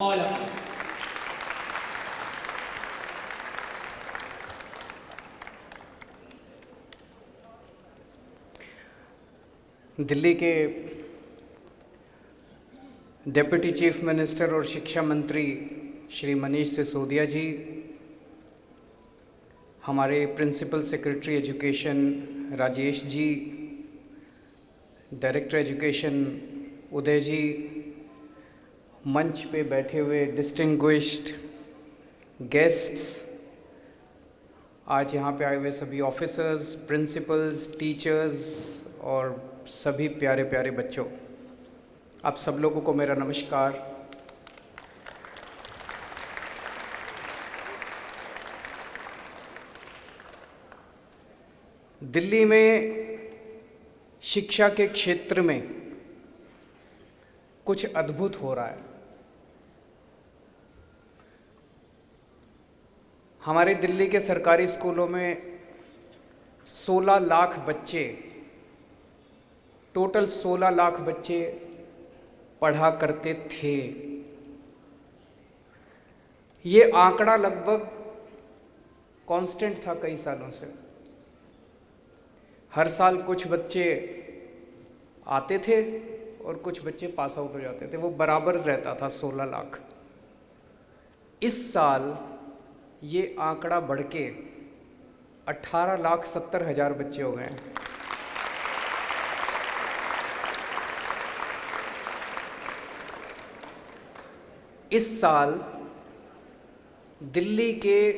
all of us. Delhi के deputy chief minister और शिक्षा मंत्री श्री मनीष सिसोदिया जी, हमारे principal secretary education Rajesh ji, director education उदय जी, मंच पे बैठे हुए डिस्टिंग्विश्ड गेस्ट्स, आज यहाँ पे आए हुए सभी ऑफिसर्स, प्रिंसिपल्स, टीचर्स और सभी प्यारे प्यारे बच्चों, आप सब लोगों को मेरा नमस्कार। दिल्ली में शिक्षा के क्षेत्र में कुछ अद्भुत हो रहा है। हमारे दिल्ली के सरकारी स्कूलों में 16 लाख बच्चे, टोटल 16 लाख बच्चे पढ़ा करते थे। ये आंकड़ा लगभग कांस्टेंट था कई सालों से। हर साल कुछ बच्चे आते थे और कुछ बच्चे पास आउट हो जाते थे, वो बराबर रहता था 16 लाख। इस साल ये आंकड़ा बढ़ के 18,70,000 बच्चे हो गए हैं। इस साल दिल्ली के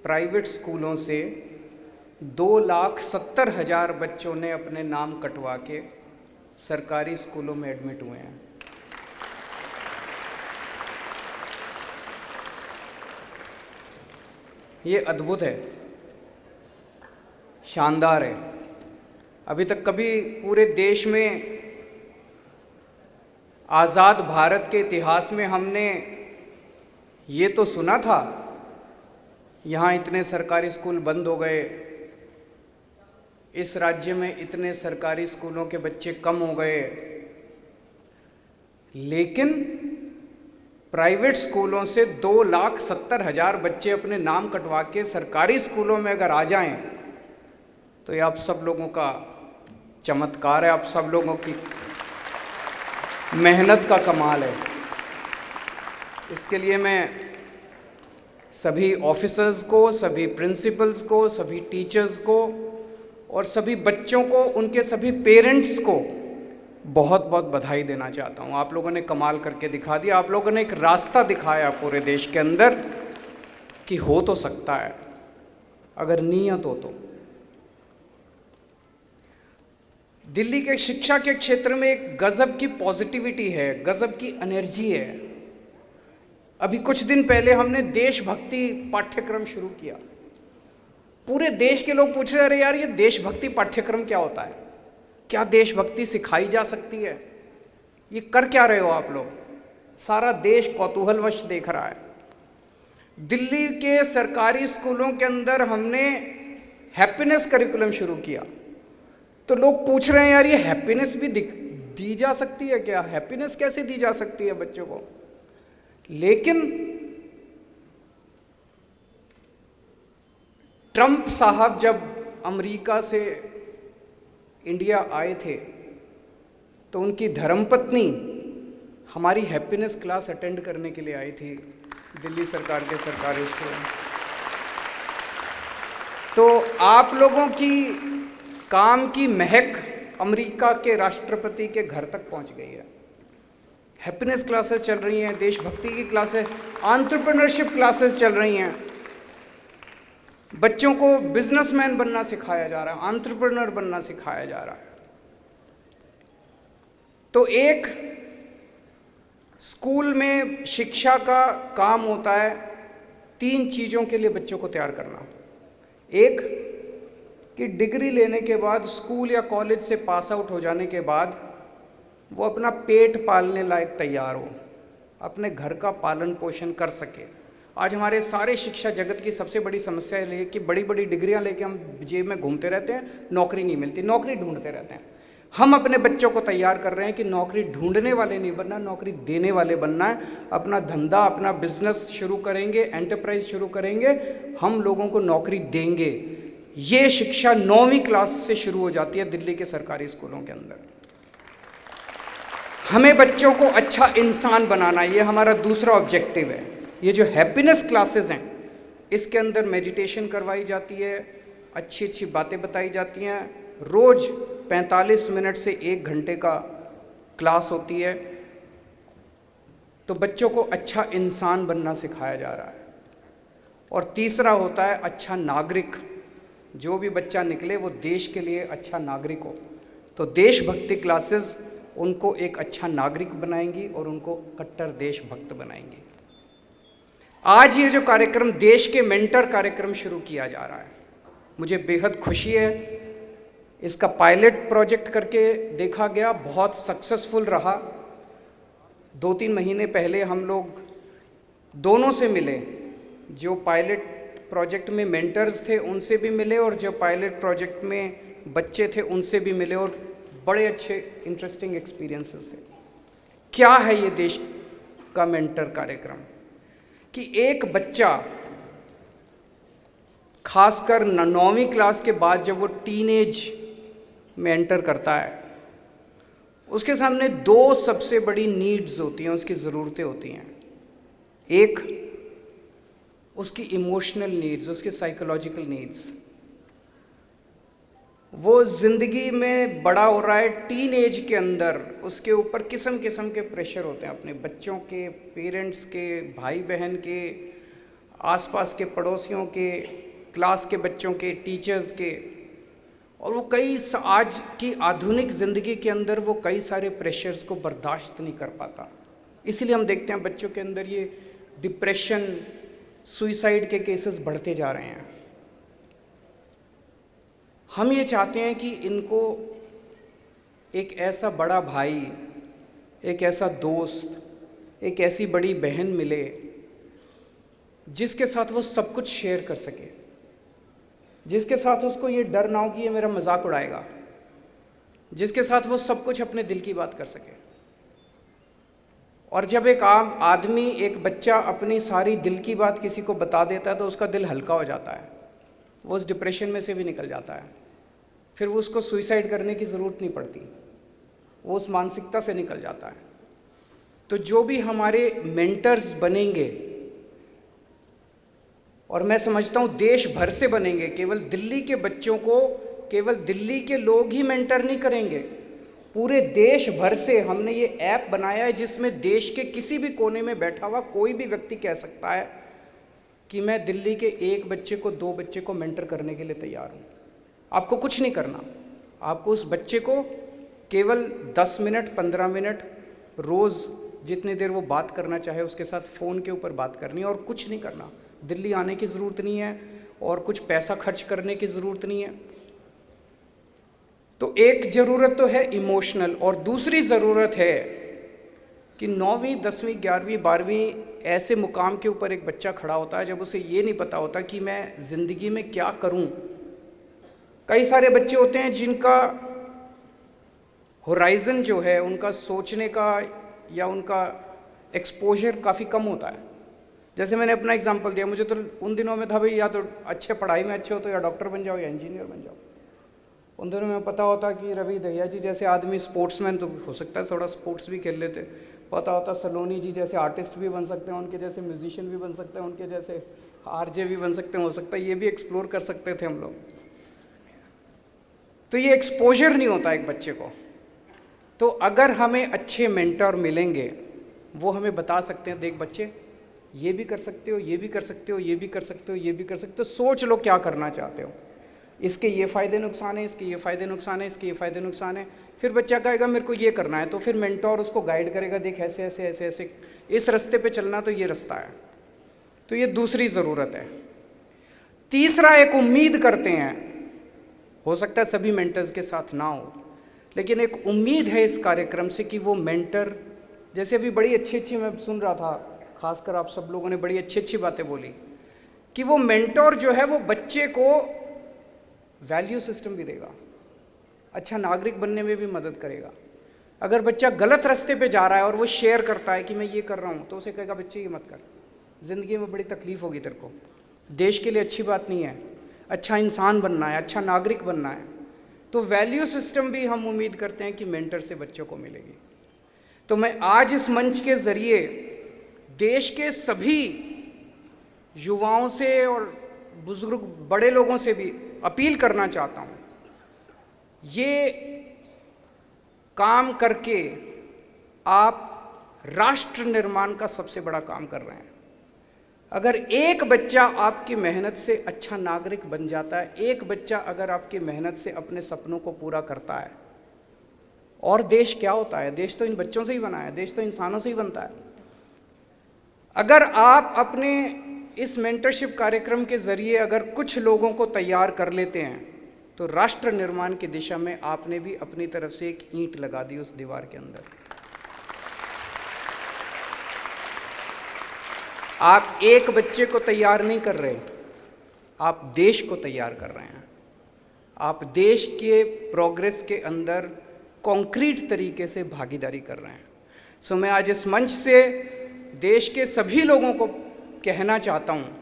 प्राइवेट स्कूलों से 2,70,000 बच्चों ने अपने नाम कटवा के सरकारी स्कूलों में एडमिट हुए हैं। ये अद्भुत है, शानदार है। अभी तक कभी पूरे देश में, आज़ाद भारत के इतिहास में हमने ये तो सुना था यहाँ इतने सरकारी स्कूल बंद हो गए, इस राज्य में इतने सरकारी स्कूलों के बच्चे कम हो गए, लेकिन प्राइवेट स्कूलों से 2,70,000 बच्चे अपने नाम कटवा के सरकारी स्कूलों में अगर आ जाएं तो ये आप सब लोगों का चमत्कार है, आप सब लोगों की मेहनत का कमाल है। इसके लिए मैं सभी ऑफिसर्स को, सभी प्रिंसिपल्स को, सभी टीचर्स को और सभी बच्चों को, उनके सभी पेरेंट्स को बहुत बहुत बधाई देना चाहता हूँ। आप लोगों ने कमाल करके दिखा दिया, आप लोगों ने एक रास्ता दिखाया पूरे देश के अंदर कि हो तो सकता है अगर नीयत हो तो। दिल्ली के शिक्षा के क्षेत्र में एक गजब की पॉजिटिविटी है, गजब की एनर्जी है। अभी कुछ दिन पहले हमने देशभक्ति पाठ्यक्रम शुरू किया। पूरे देश के लोग पूछ रहे, अरे यार ये देशभक्ति पाठ्यक्रम क्या होता है, क्या देशभक्ति सिखाई जा सकती है, ये कर क्या रहे हो आप लोग? सारा देश कौतूहलवश देख रहा है। दिल्ली के सरकारी स्कूलों के अंदर हमने हैप्पीनेस करिकुलम शुरू किया, तो लोग पूछ रहे हैं यार ये हैप्पीनेस भी दी जा सकती है क्या, हैप्पीनेस कैसे दी जा सकती है बच्चों को? लेकिन ट्रंप साहब जब अमेरिका से इंडिया आए थे तो उनकी धर्मपत्नी हमारी हैप्पीनेस क्लास अटेंड करने के लिए आई थी दिल्ली सरकार के सरकारी स्कूल में। तो आप लोगों की काम की महक अमेरिका के राष्ट्रपति के घर तक पहुंच गई है। हैप्पीनेस क्लासेस चल रही हैं, देशभक्ति की क्लासेस, एंटरप्रेन्योरशिप क्लासेस चल रही हैं, बच्चों को बिजनेसमैन बनना सिखाया जा रहा है, एंटरप्रेन्योर बनना सिखाया जा रहा है। तो एक स्कूल में शिक्षा का काम होता है 3 चीज़ों के लिए बच्चों को तैयार करना। एक कि डिग्री लेने के बाद, स्कूल या कॉलेज से पास आउट हो जाने के बाद वो अपना पेट पालने लायक तैयार हो, अपने घर का पालन पोषण कर सके। आज हमारे सारे शिक्षा जगत की सबसे बड़ी समस्या ये है कि बड़ी बड़ी डिग्रियां लेके हम जेब में घूमते रहते हैं, नौकरी नहीं मिलती, नौकरी ढूंढते रहते हैं। हम अपने बच्चों को तैयार कर रहे हैं कि नौकरी ढूंढने वाले नहीं बनना, नौकरी देने वाले बनना है। अपना धंधा, अपना बिजनेस शुरू करेंगे, एंटरप्राइज शुरू करेंगे, हम लोगों को नौकरी देंगे। ये शिक्षा 9वीं क्लास से शुरू हो जाती है दिल्ली के सरकारी स्कूलों के अंदर। हमें बच्चों को अच्छा इंसान बनाना, ये हमारा दूसरा ऑब्जेक्टिव है। ये जो हैप्पीनेस क्लासेस हैं, इसके अंदर मेडिटेशन करवाई जाती है, अच्छी अच्छी बातें बताई जाती हैं। रोज़ 45 मिनट से 1 घंटे का क्लास होती है। तो बच्चों को अच्छा इंसान बनना सिखाया जा रहा है। और तीसरा होता है अच्छा नागरिक। जो भी बच्चा निकले वो देश के लिए अच्छा नागरिक हो। तो देशभक्ति क्लासेस उनको एक अच्छा नागरिक बनाएंगी और उनको कट्टर देशभक्त बनाएंगी। आज ये जो कार्यक्रम, देश के मेंटर कार्यक्रम शुरू किया जा रहा है, मुझे बेहद खुशी है। इसका पायलट प्रोजेक्ट करके देखा गया, बहुत सक्सेसफुल रहा। 2-3 महीने पहले हम लोग दोनों से मिले, जो पायलट प्रोजेक्ट में मेंटर्स थे उनसे भी मिले और जो पायलट प्रोजेक्ट में बच्चे थे उनसे भी मिले, और बड़े अच्छे इंटरेस्टिंग एक्सपीरियंसेस थे। क्या है ये देश का मेंटर कार्यक्रम? कि एक बच्चा खासकर 9वीं क्लास के बाद जब वो टीनेज में एंटर करता है, उसके सामने 2 सबसे बड़ी नीड्स होती हैं, उसकी ज़रूरतें होती हैं। एक उसकी इमोशनल नीड्स, उसकी साइकोलॉजिकल नीड्स। वो ज़िंदगी में बड़ा हो रहा है, टीन एज के अंदर उसके ऊपर किस्म किस्म के प्रेशर होते हैं, अपने बच्चों के, पेरेंट्स के, भाई बहन के, आसपास के पड़ोसियों के, क्लास के बच्चों के, टीचर्स के। और वो आज की आधुनिक ज़िंदगी के अंदर वो कई सारे प्रेशर्स को बर्दाश्त नहीं कर पाता। इसीलिए हम देखते हैं बच्चों के अंदर ये डिप्रेशन, सुइसाइड के केसेस बढ़ते जा रहे हैं। हम ये चाहते हैं कि इनको एक ऐसा बड़ा भाई, एक ऐसा दोस्त, एक ऐसी बड़ी बहन मिले जिसके साथ वो सब कुछ शेयर कर सके, जिसके साथ उसको ये डर ना हो कि ये मेरा मजाक उड़ाएगा, जिसके साथ वो सब कुछ अपने दिल की बात कर सके। और जब एक आम आदमी, एक बच्चा अपनी सारी दिल की बात किसी को बता देता है तो उसका दिल हल्का हो जाता है, वो उस डिप्रेशन में से भी निकल जाता है। फिर वो उसको सुइसाइड करने की ज़रूरत नहीं पड़ती, वो उस मानसिकता से निकल जाता है। तो जो भी हमारे मेंटर्स बनेंगे, और मैं समझता हूँ देश भर से बनेंगे, केवल दिल्ली के बच्चों को, केवल दिल्ली के लोग ही मेंटर नहीं करेंगे, पूरे देश भर से हमने ये ऐप बनाया है जिसमें देश के किसी भी कोने में बैठा हुआ कोई भी व्यक्ति कह सकता है कि मैं दिल्ली के 1 बच्चे को, 2 बच्चे को मेंटर करने के लिए तैयार हूँ। आपको कुछ नहीं करना, आपको उस बच्चे को केवल 10 मिनट, 15 मिनट रोज़, जितनी देर वो बात करना चाहे उसके साथ फ़ोन के ऊपर बात करनी है, और कुछ नहीं करना। दिल्ली आने की ज़रूरत नहीं है और कुछ पैसा खर्च करने की ज़रूरत नहीं है। तो एक ज़रूरत तो है इमोशनल, और दूसरी ज़रूरत है कि 9वीं, 10वीं, 11वीं, 12वीं ऐसे मुकाम के ऊपर एक बच्चा खड़ा होता है जब उसे ये नहीं पता होता कि मैं ज़िंदगी में क्या करूं। कई सारे बच्चे होते हैं जिनका होराइज़न जो है, उनका सोचने का या उनका एक्सपोजर काफ़ी कम होता है। जैसे मैंने अपना एग्जांपल दिया, मुझे तो उन दिनों में था भाई या तो अच्छे पढ़ाई में अच्छे हो तो या डॉक्टर बन जाओ या इंजीनियर बन जाओ। उन दिनों में पता होता कि रवि दहिया जी जैसे आदमी स्पोर्ट्समैन तो हो सकता है, थोड़ा स्पोर्ट्स भी खेल लेते। पता होता सलोनी जी जैसे आर्टिस्ट भी बन सकते हैं, उनके जैसे म्यूजिशियन भी बन सकते हैं, उनके जैसे आरजे भी बन सकते हैं, हो सकता है ये भी एक्सप्लोर कर सकते थे हम लोग। तो ये एक्सपोजर नहीं होता एक बच्चे को। तो अगर हमें अच्छे मेंटर मिलेंगे, वो हमें बता सकते हैं, देख बच्चे ये भी कर सकते हो, ये भी कर सकते हो, ये भी कर सकते हो, ये भी कर सकते हो, सोच लो क्या करना चाहते हो, इसके ये फ़ायदे नुकसान है, इसके ये फ़ायदे नुकसान है, इसके ये फ़ायदे नुकसान है। फिर बच्चा कहेगा मेरे को ये करना है, तो फिर मेंटोर उसको गाइड करेगा, देख ऐसे ऐसे ऐसे ऐसे इस रास्ते पे चलना, तो ये रास्ता है। तो ये दूसरी ज़रूरत है। तीसरा, एक उम्मीद करते हैं, हो सकता है सभी मेंटर्स के साथ ना हो, लेकिन एक उम्मीद है इस कार्यक्रम से कि वो मेंटर, जैसे अभी बड़ी अच्छी अच्छी मैं सुन रहा था, खासकर आप सब लोगों ने बड़ी अच्छी अच्छी बातें बोली, कि वो मेंटोर जो है वो बच्चे को वैल्यू सिस्टम भी देगा। अच्छा नागरिक बनने में भी मदद करेगा। अगर बच्चा गलत रास्ते पे जा रहा है और वो शेयर करता है कि मैं ये कर रहा हूँ, तो उसे कहेगा बच्चे ये मत कर, ज़िंदगी में बड़ी तकलीफ होगी तेरे को, देश के लिए अच्छी बात नहीं है, अच्छा इंसान बनना है, अच्छा नागरिक बनना है। तो वैल्यू सिस्टम भी हम उम्मीद करते हैं कि मेंटर से बच्चों को मिलेगी। तो मैं आज इस मंच के ज़रिए देश के सभी युवाओं से और बुजुर्ग बड़े लोगों से भी अपील करना चाहता हूँ, ये काम करके आप राष्ट्र निर्माण का सबसे बड़ा काम कर रहे हैं। अगर एक बच्चा आपकी मेहनत से अच्छा नागरिक बन जाता है, एक बच्चा अगर आपकी मेहनत से अपने सपनों को पूरा करता है, और देश क्या होता है? देश तो इन बच्चों से ही बना है, देश तो इंसानों से ही बनता है। अगर आप अपने इस मेंटरशिप कार्यक्रम के ज़रिए अगर कुछ लोगों को तैयार कर लेते हैं, तो राष्ट्र निर्माण की दिशा में आपने भी अपनी तरफ से एक ईंट लगा दी उस दीवार के अंदर। आप एक बच्चे को तैयार नहीं कर रहे, आप देश को तैयार कर रहे हैं। आप देश के प्रोग्रेस के अंदर कॉन्क्रीट तरीके से भागीदारी कर रहे हैं। सो मैं आज इस मंच से देश के सभी लोगों को कहना चाहता हूँ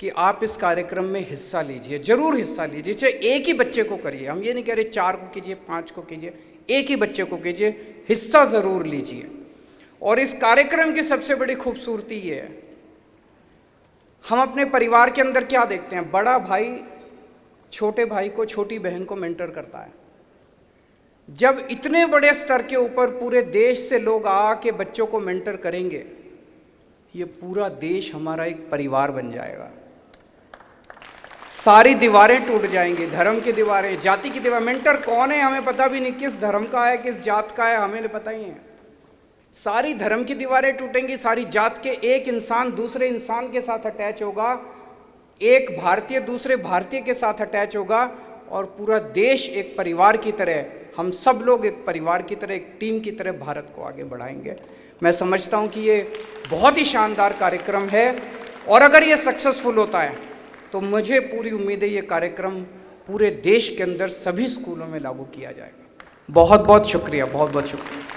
कि आप इस कार्यक्रम में हिस्सा लीजिए, ज़रूर हिस्सा लीजिए। चाहे एक ही बच्चे को करिए, हम ये नहीं कह रहे 4 को कीजिए, 5 को कीजिए, एक ही बच्चे को कीजिए, हिस्सा ज़रूर लीजिए। और इस कार्यक्रम की सबसे बड़ी खूबसूरती ये है, हम अपने परिवार के अंदर क्या देखते हैं, बड़ा भाई छोटे भाई को, छोटी बहन को मेंटर करता है। जब इतने बड़े स्तर के ऊपर पूरे देश से लोग आके बच्चों को मेंटर करेंगे, ये पूरा देश हमारा एक परिवार बन जाएगा। सारी दीवारें टूट जाएंगी, धर्म की दीवारें, जाति की दीवार। मेंटर कौन है हमें पता भी नहीं, किस धर्म का है, किस जात का है, हमें पता ही है। सारी धर्म की दीवारें टूटेंगी, सारी जात के एक इंसान दूसरे इंसान के साथ अटैच होगा, एक भारतीय दूसरे भारतीय के साथ अटैच होगा, और पूरा देश एक परिवार की तरह, हम सब लोग एक परिवार की तरह, एक टीम की तरह भारत को आगे बढ़ाएंगे। मैं समझता हूँ कि ये बहुत ही शानदार कार्यक्रम है, और अगर ये सक्सेसफुल होता है तो मुझे पूरी उम्मीद है ये कार्यक्रम पूरे देश के अंदर सभी स्कूलों में लागू किया जाएगा। बहुत बहुत शुक्रिया, बहुत बहुत शुक्रिया।